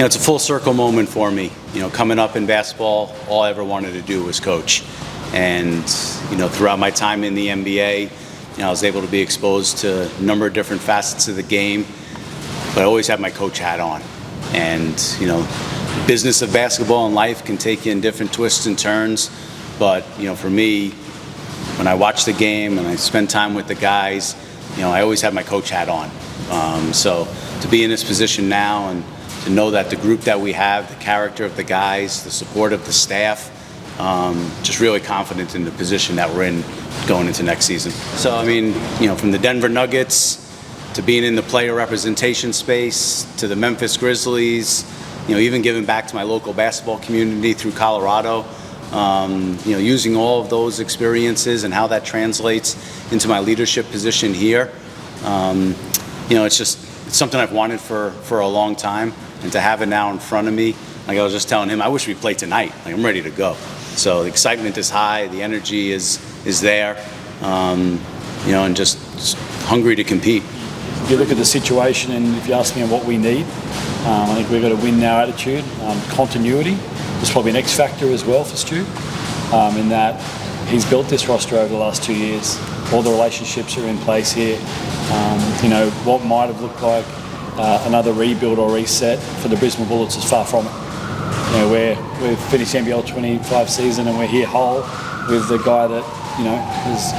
it's a full circle moment for me. Coming up in basketball, all I ever wanted to do was coach. And, throughout my time in the NBA, I was able to be exposed to a number of different facets of the game, but I always had my coach hat on. And, the business of basketball and life can take you in different twists and turns. But, for me, when I watch the game and I spend time with the guys, I always have my coach hat on. So to be in this position now and to know that the group that we have, the character of the guys, the support of the staff, just really confident in the position that we're in going into next season. So, from the Denver Nuggets to being in the player representation space to the Memphis Grizzlies, even giving back to my local basketball community through Colorado, using all of those experiences and how that translates into my leadership position here. It's something I've wanted for a long time, and to have it now in front of me, like I was just telling him, I wish we played tonight. I'm ready to go. So the excitement is high, the energy is there, and just hungry to compete. If you look at the situation, and if you ask me what we need, I think we've got a win now attitude, continuity. There's probably an X factor as well for Stu, in that he's built this roster over the last 2 years. All the relationships are in place here. What might have looked like another rebuild or reset for the Brisbane Bullets is far from it. We've finished the NBL 25 season and we're here whole with the guy that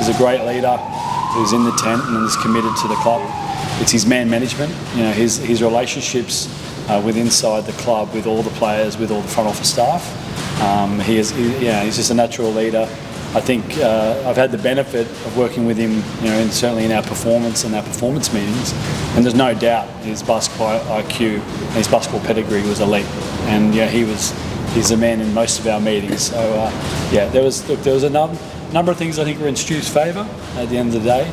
is a great leader, who's in the tent and is committed to the club. It's his man management, his relationships with inside the club, with all the players, with all the front office staff. He's just a natural leader. I think I've had the benefit of working with him, certainly in our performance and our performance meetings, and there's no doubt his basketball IQ and his basketball pedigree was elite, and he's the man in most of our meetings. So there was a number of things I think were in Stu's favour at the end of the day.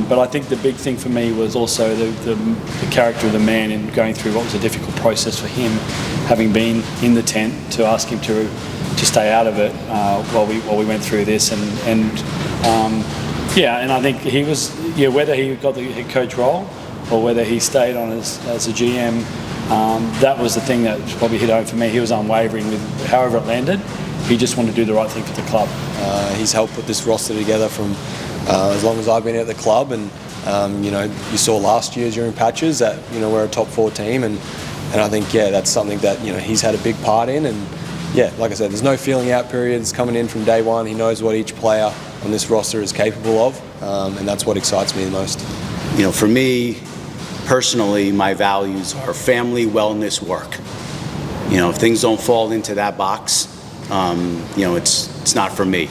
But I think the big thing for me was also the character of the man in going through what was a difficult process for him, having been in the tent, to ask him to stay out of it while we went through this, and I think he was whether he got the head coach role or whether he stayed on as a GM, that was the thing that probably hit home for me. He was unwavering with however it landed. He just wanted to do the right thing for the club. He's helped put this roster together from as long as I've been at the club, and you saw last year during patches that we're a top 4 team, and I think that's something that he's had a big part in, and like I said, there's no feeling out periods coming in from day one. He knows what each player on this roster is capable of, and that's what excites me the most. For me personally, my values are family, wellness, work. If things don't fall into that box, it's not for me.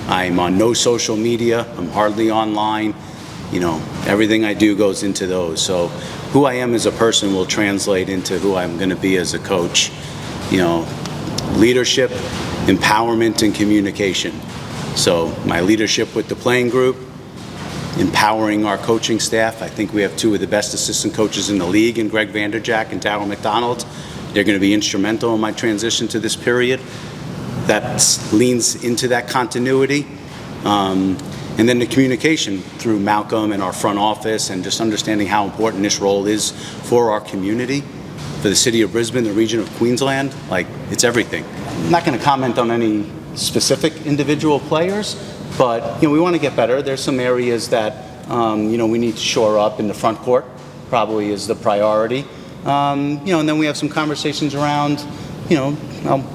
I'm on no social media. I'm hardly online. Everything I do goes into those. So who I am as a person will translate into who I'm going to be as a coach. Leadership, empowerment, and communication. So my leadership with the playing group, empowering our coaching staff. I think we have 2 of the best assistant coaches in the league, in Greg Vanderjack and Darryl McDonald. They're going to be instrumental in my transition to this period. That leans into that continuity. And then the communication through Malcolm and our front office, and just understanding how important this role is for our community, for the city of Brisbane, the region of Queensland. It's everything. I'm not going to comment on any specific individual players, but we want to get better. There's some areas that we need to shore up in the front court, probably is the priority. And then we have some conversations around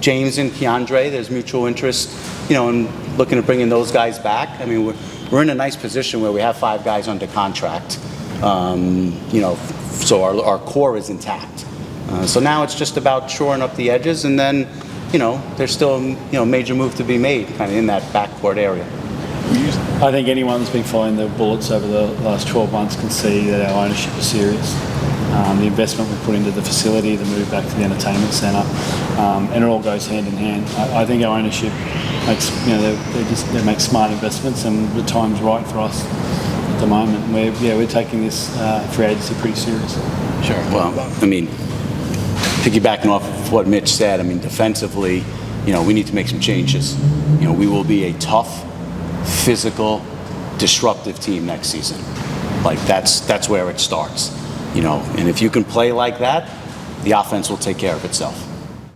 James and Keandre. There's mutual interest, in looking at bringing those guys back. We're in a nice position where we have 5 guys under contract, so our core is intact. So now it's just about shoring up the edges, and then, there's still a major move to be made kind of in that backcourt area. I think anyone that's been following the Bullets over the last 12 months can see that our ownership is serious. The investment we put into the facility, the move back to the entertainment centre, and it all goes hand in hand. I think our ownership makes, they make smart investments, and the time's right for us at the moment. We're taking this free agency pretty seriously. Sure. Well, piggybacking off of what Mitch said, defensively, we need to make some changes. We will be a tough, physical, disruptive team next season. That's where it starts. And if you can play like that, the offense will take care of itself.